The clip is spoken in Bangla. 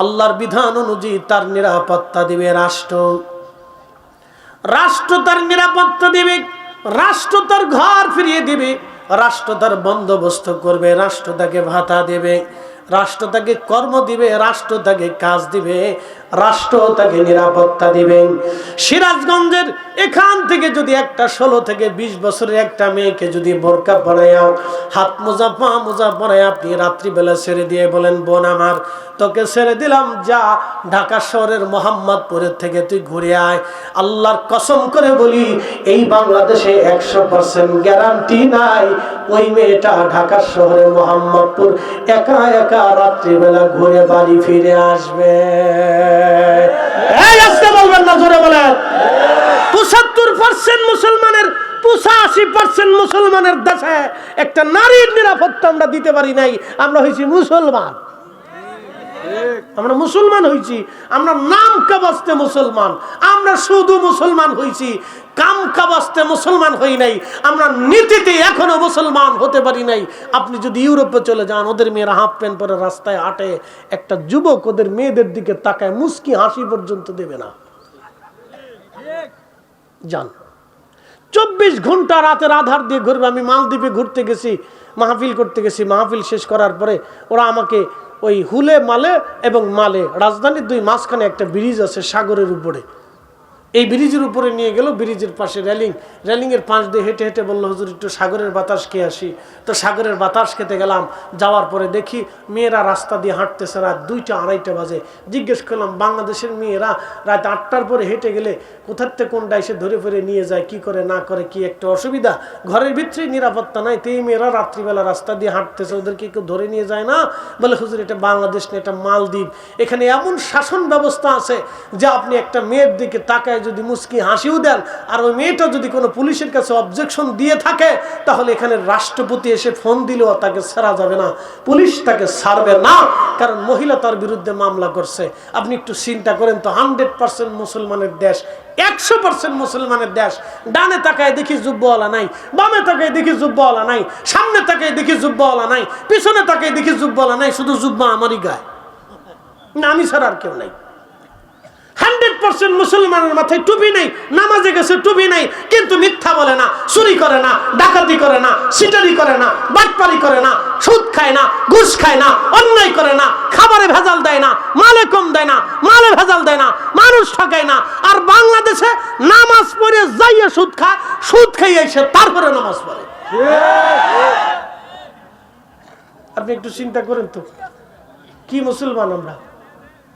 আল্লাহর বিধান অনুযায়ী তার নিরাপত্তা দিবে রাষ্ট্র। রাষ্ট্র তার নিরাপত্তা দিবে, রাষ্ট্র তার ঘর ফিরিয়ে দিবে, রাষ্ট্র তার বন্দোবস্ত করবে, রাষ্ট্র তাকে ভাতা দেবে, রাষ্ট্র তাকে কর্ম দিবে, রাষ্ট্র তাকে কাজ দিবে, রাষ্ট্র তাকে নিরাপত্তা দিবে। সিরাজগঞ্জের এখান থেকে যদি একটা 16 থেকে 20 বছরের একটা মেয়েকে যদি বোরকা পরাইয়া, হাত মোজা পা মোজা পরাইয়া আপনি রাত্রিবেলা ছেড়ে দিয়ে বলেন, বোন আমার তোকে ছেড়ে দিলাম, যা ঢাকা শহরের মোহাম্মদপুরের থেকে তুই ঘুরে আয়, আল্লাহর কসম করে বলি এই বাংলাদেশে 100% গ্যারান্টি নাই ওই মেয়েটা ঢাকা শহরের মোহাম্মদপুর একা একা রাত্রিবেলা ঘুরে বাড়ি ফিরে আসবে। এই আজকে বলবেন না, জোরে বলেন। 75% মুসলমানের, 85% মুসলমানের দেশে একটা নারীর নিরাপত্তা আমরা দিতে পারি নাই। আমরা হয়েছি মুসলমান, আমরা মুসলমান হয়েছি, আমরা নাম কাবাস্তে মুসলমান, আমরা শুধু মুসলমান হয়েছি, কাম কাবাস্তে মুসলমান হই নাই, আমরা নীতিতে এখনো মুসলমান হতে পারি নাই। আপনি যদি ইউরোপে চলে যান, ওদের মেয়েরা হাফ প্যান্ট পরে রাস্তায় হাঁটে, একটা যুবক ওদের মেয়েদের দিকে তাকায় মুস্কি হাসি পর্যন্ত দেবে না। যান 24 ঘন্টা রাতের আধার দিয়ে ঘুরবে। আমি মালদ্বীপে ঘুরতে গেছি, মাহফিল করতে গেছি, মাহফিল শেষ করার পরে ওরা আমাকে ওই হুলে মালে এবং মালে রাজধানীর 2 মাঝখানে একটা ব্রিজ আছে সাগরের উপরে, এই ব্রিজের উপরে নিয়ে গেল। ব্রিজের পাশে রেলিংয়ের পাশ দিয়ে হেঁটে হেঁটে বললো, হুজুর একটু সাগরের বাতাস খেয়ে আসি। তো সাগরের বাতাস খেতে গেলাম। যাওয়ার পরে দেখি মেয়েরা রাস্তা দিয়ে হাঁটতেছে, রাত 2টা 2:30 বাজে। জিজ্ঞেস করলাম, বাংলাদেশের মেয়েরা রাত 8টার পরে হেঁটে গেলে কোথার থেকে কোনটা এসে ধরে ফিরে নিয়ে যায়, কি করে না করে, কি একটা অসুবিধা, ঘরের ভিতরেই নিরাপত্তা নাই, তো এই মেয়েরা রাত্রিবেলা রাস্তা দিয়ে হাঁটতেছে, ওদেরকে কেউ ধরে নিয়ে যায় না? বলে, হুজুর এটা বাংলাদেশ না, এটা মালদ্বীপ। এখানে এমন শাসন ব্যবস্থা আছে যে আপনি একটা মেয়ের দিকে তাকায় যদি মুস্কি হাসিও দেন, আর ওই মেয়েটা যদি কোনো পুলিশের কাছে অবজেকশন দিয়ে থাকে, তাহলে এখানে রাষ্ট্রপতি এসে ফোন দিলেও তাকে ছাড়া যাবে না, পুলিশ তাকে ছাড়বে না, কারণ মহিলা তার বিরুদ্ধে মামলা করছে। আপনি একটু চিন্তা করেন তো, 100% মুসলমানের দেশ, 100% মুসলমানের দেশ, ডানে তাকায় দেখি জুব্বাওয়ালা নাই, বামে তাকায় দেখি জুব্বাওয়ালা নাই, সামনে তাকায় দেখি জুব্বাওয়ালা নাই, পিছনে তাকায় দেখি জুব্বাওয়ালা নাই, শুধু জুব্বা আমারই গায়ে, না আমি ছাড়া আর কেউ নাই। 100% মুসলমানের মাথায় টুপি নেই, নামাজে গেছে টুপি নেই, কিন্তু মিথ্যা বলে না, চুরি করে না, ডাকাতি করে না, সিটারি করে না, বাটপারি করে না, সুদ খায় না, ঘুষ খায় না, অন্যায় করে না, খাবারে ভেজাল দেয় না, মালে কম দেয় না, মালে ভেজাল দেয় না, মানুষ ঠকায় না। আর বাংলাদেশে নামাজ পড়ে যাইয়া সুদ খায়, সুদ খাইয়ে এসে তারপরে নামাজ পড়ে। আপনি একটু চিন্তা করেন তো, কি মুসলমান আমরা?